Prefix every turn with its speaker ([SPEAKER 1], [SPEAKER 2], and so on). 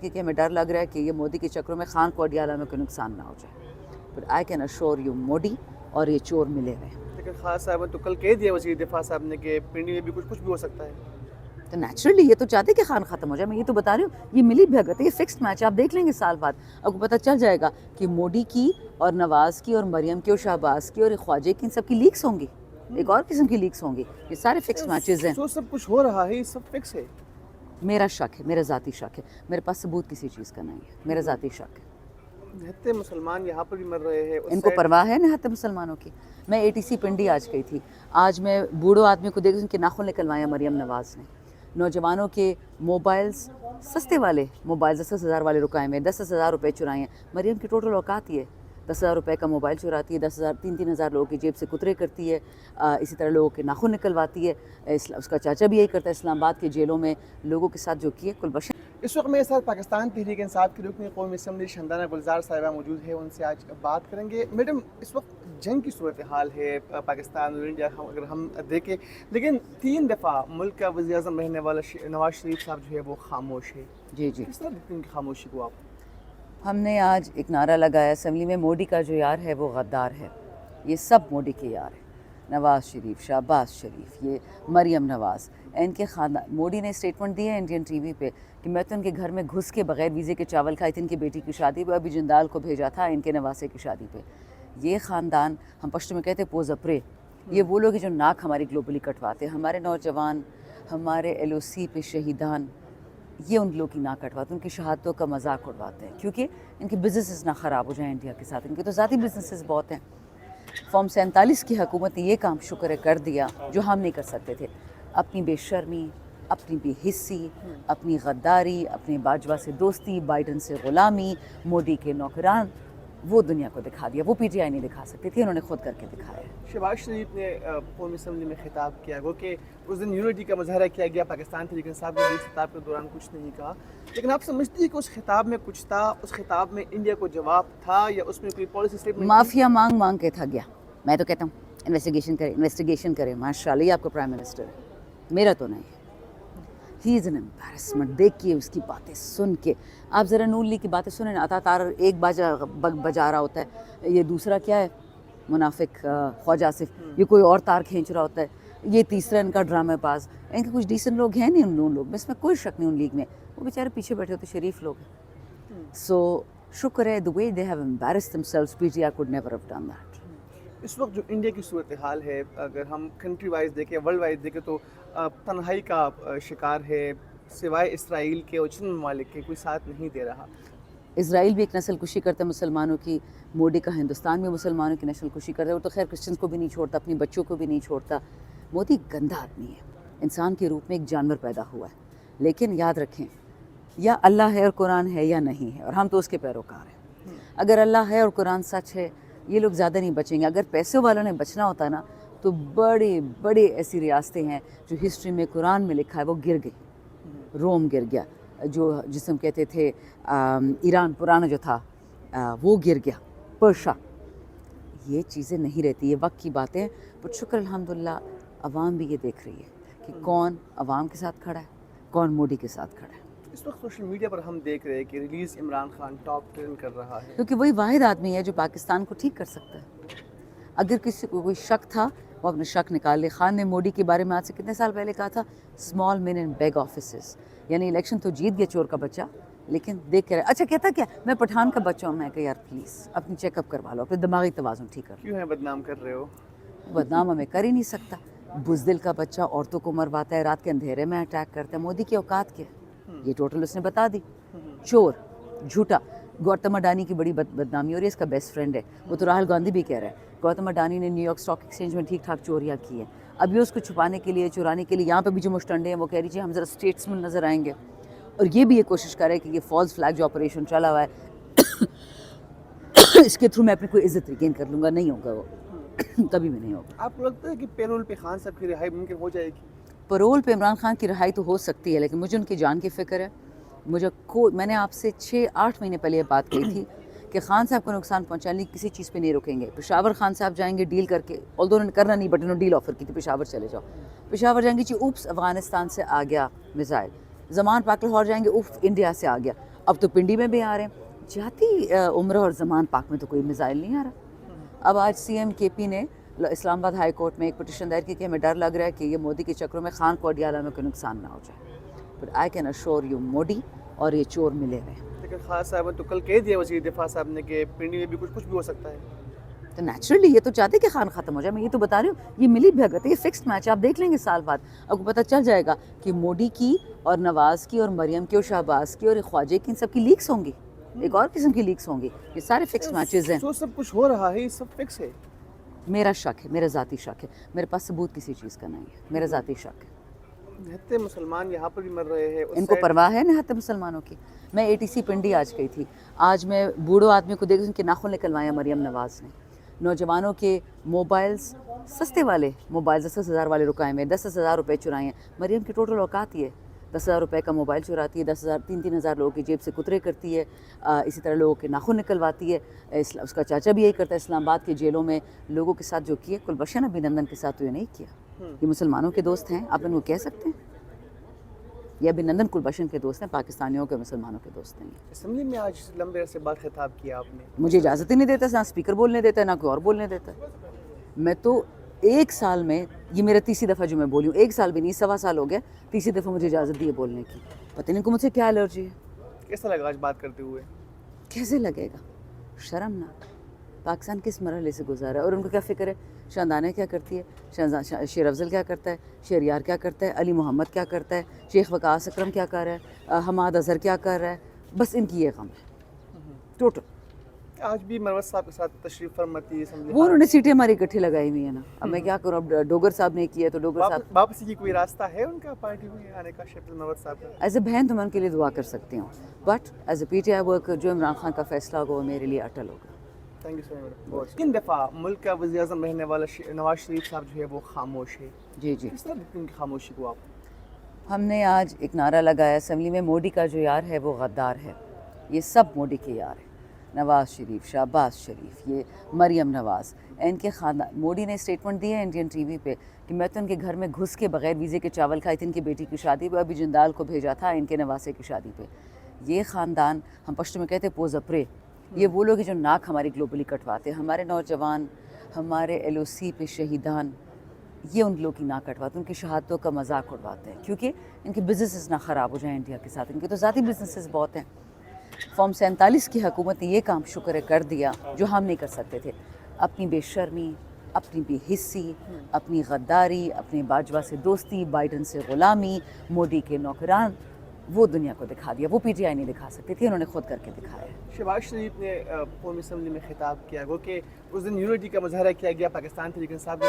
[SPEAKER 1] کہ ہمیں ڈر لگ رہا ہے کہ یہ مودی کے چکروں میں خان کو اڈیالہ میں کوئی نقصان نہ ہو جائے، but I can assure you Modi اور یہ چور ملے ہوئے ہیں۔
[SPEAKER 2] لیکن خان صاحب نے تو کل کہہ دیا وزیر دفاع صاحب نے کہ پنڈی میں بھی کچھ بھی ہو سکتا ہے۔
[SPEAKER 1] تو نیچرلی یہ تو چاہتے کہ خان ختم ہو جائے، میں یہ تو بتا رہی ہوں، یہ ملی بھگت ہے، یہ فکسڈ میچ ہے، آپ دیکھ لیں گے سال بعد آپ کو پتہ چل جائے گا کہ مودی کی اور نواز کی اور مریم کی اور شہباز کی اور خواجے کی ان سب کی لیکس ہوں گی، ایک اور قسم کی لیکس ہوں گی، یہ سارے فکسڈ میچز ہیں۔
[SPEAKER 2] جو سب کچھ ہو رہا ہے یہ سب فکس ہے۔
[SPEAKER 1] میرا شک ہے، میرا ذاتی شک ہے، میرے پاس ثبوت کسی چیز کا نہیں ہے، میرا ذاتی شک ہے۔
[SPEAKER 2] نہتے مسلمان یہاں پر بھی مر رہے ہیں،
[SPEAKER 1] ان کو پرواہ ہے نہت مسلمانوں کی۔ میں اے ٹی سی پنڈی آج گئی تھی، آج میں بوڑھو آدمی کو دیکھ ان کے ناخن نکلوایا مریم نواز نے، نوجوانوں کے موبائلز سستے والے موبائل 10,000 والے رکائے میں 10,000 روپے چرائے ہیں۔ مریم کی ٹوٹل اوقات یہ ہے 10,000 روپے کا موبائل چراتی ہے، 10,000 3,000 لوگوں کی جیب سے کترے کرتی ہے، اسی طرح لوگوں کے ناخن نکلواتی ہے۔ اس کا چاچا بھی یہی کرتا ہے، اسلام آباد کے جیلوں میں لوگوں کے ساتھ جو کیے کل بشر۔
[SPEAKER 2] اس وقت میرے ساتھ پاکستان تحریک انصاف کی رکن قومی اسمبلی شمدانہ گلزار صاحبہ موجود ہے، ان سے آج بات کریں گے۔ میڈم، اس وقت جنگ کی صورتحال ہے پاکستان اور انڈیا اگر ہم دیکھیں، لیکن 3 دفعہ ملک کا وزیر اعظم رہنے والا نواز شریف صاحب جو ہے وہ خاموش ہے۔
[SPEAKER 1] جی جی،
[SPEAKER 2] کس طرح دیکھتے ہیں ان کی خاموشی کو آپ؟
[SPEAKER 1] ہم نے آج ایک نعرہ لگایا اسمبلی میں، مودی کا جو یار ہے وہ غدار ہے، یہ سب مودی کے یار ہیں، نواز شریف، شہباز شریف، یہ مریم نواز، ان کے خاندان۔ مودی نے اسٹیٹمنٹ دی ہے انڈین ٹی وی پہ کہ میں تو ان کے گھر میں گھس کے بغیر ویزے کے چاول کھائی تھی ان کی بیٹی کی شادی پہ، ابھی جندال کو بھیجا تھا ان کے نواسے کی شادی پہ۔ یہ خاندان، ہم پشتو میں کہتے ہیں پوز اپرے، یہ وہ لوگ ہیں جو ناک ہماری گلوبلی کٹواتے ہیں، ہمارے نوجوان، ہمارے ایل او سی پہ شہیدان، یہ ان لوگوں کی ناک کٹواتے ہیں، ان کی شہادتوں کا مذاق اڑواتے ہیں، کیونکہ ان کے بزنسز نہ خراب ہو جائیں انڈیا کے ساتھ، ان کے تو ذاتی بزنسز بہت ہیں۔ فارم 47 کی حکومت نے یہ کام شکر ہے کر دیا جو ہم نہیں کر سکتے تھے، اپنی بے شرمی، اپنی بے حسی، اپنی غداری، اپنے باجوہ سے دوستی، بائیڈن سے غلامی، مودی کے نوکران، وہ دنیا کو دکھا دیا، وہ پی ٹی آئی نہیں دکھا سکتی تھی، انہوں نے خود کر کے دکھایا۔
[SPEAKER 2] شہباز شریف نے قومی اسمبلی میں خطاب کیا گو کہ اس دن یونٹی کا مظاہرہ کیا گیا، پاکستان تحریک انصاف نے اس خطاب کے دوران کچھ نہیں کہا، لیکن آپ سمجھتی ہیں کہ اس خطاب میں کچھ تھا، اس خطاب میں انڈیا کو جواب تھا یا اس میں کوئی پالیسی اسٹیٹمنٹ؟
[SPEAKER 1] مافیا مانگ مانگ کے تھا گیا، میں تو کہتا ہوں انویسٹیگیشن کرے، ماشاء اللہ یہ آپ کا پرائم منسٹر ہے، میرا تو نہیں ہے۔ ہی از این امبیرسمنٹ، دیکھیے اس کی باتیں سن کے، آپ ذرا نون لیگ کی باتیں سنیں، عطا تار ایک بجا رہا ہوتا ہے، یہ دوسرا کیا ہے منافق خواجہ آصف، یہ کوئی اور تار کھینچ رہا ہوتا ہے، یہ تیسرا ان کا ڈرامہ باز، ان کے کچھ ڈیسنٹ لوگ ہیں نہیں ان نون لوگ میں، اس میں کوئی شک نہیں ان لیگ میں، وہ بیچارے پیچھے بیٹھے ہوتے شریف لوگ ہیں۔ سو شکر ہے the way they have embarrassed themselves, PTI could never have done that۔
[SPEAKER 2] اس وقت جو انڈیا کی صورتحال ہے، اگر ہم کنٹری وائز دیکھیں، ورلڈ وائز دیکھیں، تو تنہائی کا شکار ہے، سوائے اسرائیل کے اور چند ممالک کے کوئی ساتھ نہیں دے رہا۔
[SPEAKER 1] اسرائیل بھی ایک نسل کشی کرتا ہے مسلمانوں کی، مودی کا ہندوستان بھی مسلمانوں کی نسل کشی کرتا ہے، وہ تو خیر کرسچنس کو بھی نہیں چھوڑتا، اپنی بچوں کو بھی نہیں چھوڑتا۔ مودی گندا آدمی ہے، انسان کے روپ میں ایک جانور پیدا ہوا ہے، لیکن یاد رکھیں یا اللہ ہے اور قرآن ہے یا نہیں ہے، اور ہم تو اس کے پیروکار ہیں۔ اگر اللہ ہے اور قرآن سچ ہے، یہ لوگ زیادہ نہیں بچیں گے۔ اگر پیسے والوں نے بچنا ہوتا نا تو بڑے بڑے ایسی ریاستیں ہیں جو ہسٹری میں قرآن میں لکھا ہے وہ گر گئی، روم گر گیا، جو جسم کہتے تھے ایران پرانا جو تھا وہ گر گیا، پرشا، یہ چیزیں نہیں رہتی، یہ وقت کی باتیں، پر شکر الحمدللہ عوام بھی یہ دیکھ رہی ہے کہ کون عوام کے ساتھ کھڑا ہے، کون مودی کے ساتھ کھڑا ہے۔
[SPEAKER 2] اس وقت سوشل میڈیا پر ہم دیکھ رہے ہیں کہ release Imran Khan top trend کر رہا ہے،
[SPEAKER 1] کیونکہ وہی واحد آدمی ہے جو پاکستان کو ٹھیک کر سکتا ہے۔ اگر کسی کو کوئی شک تھا وہ اپنا شک نکال لے۔ خان نے مودی کے بارے میں آج سے کتنے سال پہلے کہا تھا small man and big offices, یعنی الیکشن تو جیت گیا چور کا بچہ، لیکن دیکھ کے اچھا کہتا کیا میں پٹھان کا بچہ ہوں، میں کہ یار پلیز اپنی چیک اپ کروا لو، اپنے دماغی توازن ٹھیک کر لو۔
[SPEAKER 2] کیوں ہے بدنام کر رہے ہو؟
[SPEAKER 1] بدنام ہمیں کر ہی نہیں سکتا، بزدل کا بچہ عورتوں کو مرواتا ہے، رات کے اندھیرے میں اٹیک کرتا ہے، مودی کی اوقات کیا ہے یہ ٹوٹل اس نے بتا دی۔ چور، جھوٹا، گوتم اڈانی کی بڑی بدنامی ہو رہی ہے، اس کا بیسٹ فرینڈ ہے، وہ تو راہل گاندھی بھی کہہ رہا ہے گوتم اڈانی نے نیو یارک اسٹاک ایکسچینج میں ٹھیک ٹھاک چوریاں کی ہیں، ابھی اس کو چھپانے کے لیے، چرانے کے لیے یہاں پہ بھی جو مشٹنڈے ہیں وہ کہہ رہی ہم ذرا اسٹیٹسمن نظر آئیں گے، اور یہ بھی یہ کوشش کر رہے ہیں کہ یہ فالس فلیگ جو آپریشن چلا ہوا ہے اس کے تھرو میں اپنی کوئی عزت ریگین کر لوں گا، نہیں ہوگا وہ کبھی بھی نہیں ہوگا۔
[SPEAKER 2] آپ کو لگتا ہے کہ پیرول پہ خان صاحب کی رہائی ممکن ہو جائے گی؟
[SPEAKER 1] پرول پہ عمران خان کی رہائی تو ہو سکتی ہے، لیکن مجھے ان کی جان کی فکر ہے، میں نے آپ سے 6-8 مہینے پہلے یہ بات کہی تھی کہ خان صاحب کو نقصان پہنچانے کی کسی چیز پہ نہیں رکیں گے۔ پشاور خان صاحب جائیں گے ڈیل کر کے، آلدو انہوں نے کرنا نہیں بٹ انہوں نے ڈیل آفر کی تھی پشاور چلے جاؤ، پشاور جائیں گے اوپس افغانستان سے آ گیا میزائل، زمان پاک لاہور جائیں گے اوف انڈیا سے آ گیا، اب تو پنڈی میں بھی آ رہے ہیں. جاتی عمرہ اور زمان پاک میں تو کوئی میزائل نہیں آ رہا. اب آج سی ایم کے پی نے اسلام آباد ہائی کورٹ میں ایک پٹیشن دائر کی کہ ہمیں ڈر لگ رہا ہے کہ یہ مودی کے چکروں میں خان کو اڈیالہ میں کوئی نقصان نہ ہو جائے. But I can assure you Modi اور یہ چور ملے ہوئے.
[SPEAKER 2] لیکن خان صاحب تو کل کہہ دیا وزیر دفاع صاحب نے کہ پنڈی میں بھی کچھ بھی ہو سکتا ہے.
[SPEAKER 1] تو نیچرلی یہ تو چاہتے کہ خان ختم ہو جائے. میں یہ تو بتا رہی ہوں, یہ ملی بھگت ہے, یہ فکسڈ میچ ہے. آپ دیکھ لیں گے سال بعد آپ کو پتہ چل جائے گا کہ مودی کی اور نواز کی اور مریم کی اور شہباز کی اور خواجے کی ان سب کی لیکس ہوں گی, ایک اور قسم کی لیکس ہوں گی. یہ سارے فکسڈ میچز ہیں.
[SPEAKER 2] جو سب کچھ ہو رہا ہے یہ سب فکس ہے.
[SPEAKER 1] میرا شک ہے, میرا ذاتی شک ہے. میرے پاس ثبوت کسی چیز کا نہیں ہے, میرا ذاتی شک ہے.
[SPEAKER 2] نہتے مسلمان یہاں پر بھی مر رہے ہیں.
[SPEAKER 1] ان کو پرواہ ہے نہتے مسلمانوں کی. میں اے ٹی سی پنڈی آج گئی تھی. آج میں بوڑھوں آدمی کو دیکھ ان کے ناخن نکلوایا مریم نواز نے. نوجوانوں کے موبائلز سستے والے موبائل 10,000 والے رکائے میں 10,000 روپے چرائے ہیں. مریم کی ٹوٹل اوقات یہ ہے 10,000 روپے کا موبائل چراتی ہے, 10,000 3,000 لوگوں کی جیب سے کترے کرتی ہے, اسی طرح لوگوں کے ناخن نکلواتی ہے. اس کا چاچا بھی یہی کرتا ہے. اسلام آباد کے جیلوں میں لوگوں کے ساتھ جو کیا, کلبشن ابھینندن کے ساتھ تو یہ نہیں کیا. یہ مسلمانوں کے دوست ہیں, آپ ان کو کہہ سکتے ہیں. یہ ابھینندن کلبشن کے دوست ہیں, پاکستانیوں کے مسلمانوں کے دوست نہیں ہیں.
[SPEAKER 2] اسمبلی میں آج لمبے عرصے بعد خطاب کیا آپ نے.
[SPEAKER 1] مجھے اجازت ہی نہیں دیتا, نہ اسپیکر بولنے دیتا ہے نہ کوئی اور بولنے دیتا ہے. میں تو ایک سال میں, یہ میرا تیسری دفعہ جو میں بولی ہوں, ایک سال بھی نہیں 1.25 سال ہو گیا, تیسری دفعہ مجھے اجازت دی ہے بولنے کی. پتہ نہیں کو مجھ سے کیا الرجی ہے.
[SPEAKER 2] کیسا لگا آج بات کرتے ہوئے؟
[SPEAKER 1] کیسے لگے گا, شرمناک. پاکستان کس مرحلے سے گزارا ہے اور ان کو کیا فکر ہے. شاندانہ کیا کرتی ہے, شیر افضل کیا کرتا ہے, شہریار کیا کرتا ہے, علی محمد کیا کرتا ہے, شیخ وقاص اکرم کیا کر رہا ہے, حماد اظہر کیا کر رہا ہے. بس ان کی یہ غم ہے ٹوٹل.
[SPEAKER 2] آج بھی مروت صاحب کے ساتھ تشریف فرما تھی اسمبلی.
[SPEAKER 1] وہ انہوں نے سیٹیں ہماری اکٹھی لگائی ہوئی ہیں نا. اب میں کیا کروں, اب ڈوگر صاحب نے کیا تو ڈوگر صاحب.
[SPEAKER 2] واپسی کی کوئی راستہ ہے ان کا پارٹی میں آنے کا؟ شکل مروت صاحب کا
[SPEAKER 1] ایز اے بہن تو میں ان کے لیے دعا کر سکتی ہوں, but as a P T I worker جو عمران خان کا فیصلہ ہوگا وہ میرے لیے اٹل ہوگا.
[SPEAKER 2] تھینک یو سو مچ. کن دفعہ ملک کا وزیر اعظم رہنے والا نواز شریف صاحب جو ہے وہ خاموش ہے.
[SPEAKER 1] جی جی.
[SPEAKER 2] کس طرح دیکھتے ہیں ان کی خاموشی کو آپ؟
[SPEAKER 1] ہم نے آج ایک نعرہ لگایا اسمبلی میں, مودی کا جو یار ہے وہ غدار ہے. یہ سب مودی کے یار ہیں. نواز شریف, شہباز شریف, یہ مریم نواز, ان کے خاندان. مودی نے اسٹیٹمنٹ دی ہے انڈین ٹی وی پہ کہ میں تو ان کے گھر میں گھس کے بغیر ویزے کے چاول کھائی تھی ان کی بیٹی کی شادی پہ, ابھی جندال کو بھیجا تھا ان کے نواسے کی شادی پہ. یہ خاندان, ہم پشتو میں کہتے ہیں پوز اپرے, یہ وہ لوگ ہیں جو ناک ہماری گلوبلی کٹواتے ہیں. ہمارے نوجوان, ہمارے ایل او سی پہ شہیدان, یہ ان لوگوں کی ناک کٹواتے ہیں, ان کی شہادتوں کا مذاق اڑواتے ہیں کیونکہ ان کے بزنسز نہ خراب ہو جائیں انڈیا کے ساتھ. ان کے تو ذاتی بزنسز بہت ہیں. فارم 47 کی حکومت نے یہ کام شکر ہے کر دیا جو ہم نہیں کر سکتے تھے. اپنی بے شرمی, اپنی بے حسی, اپنی غداری, اپنے باجوہ سے دوستی, بائیڈن سے غلامی, مودی کے نوکران, وہ دنیا کو دکھا دیا. وہ پی ٹی آئی نہیں دکھا سکتی تھی, انہوں نے خود کر کے دکھایا.
[SPEAKER 2] شہباز شریف نے قومی اسمبلی میں خطاب کیا, وہ کہ اس دن یونٹی کا مظاہرہ کیا گیا, پاکستان تحریک انصاف نے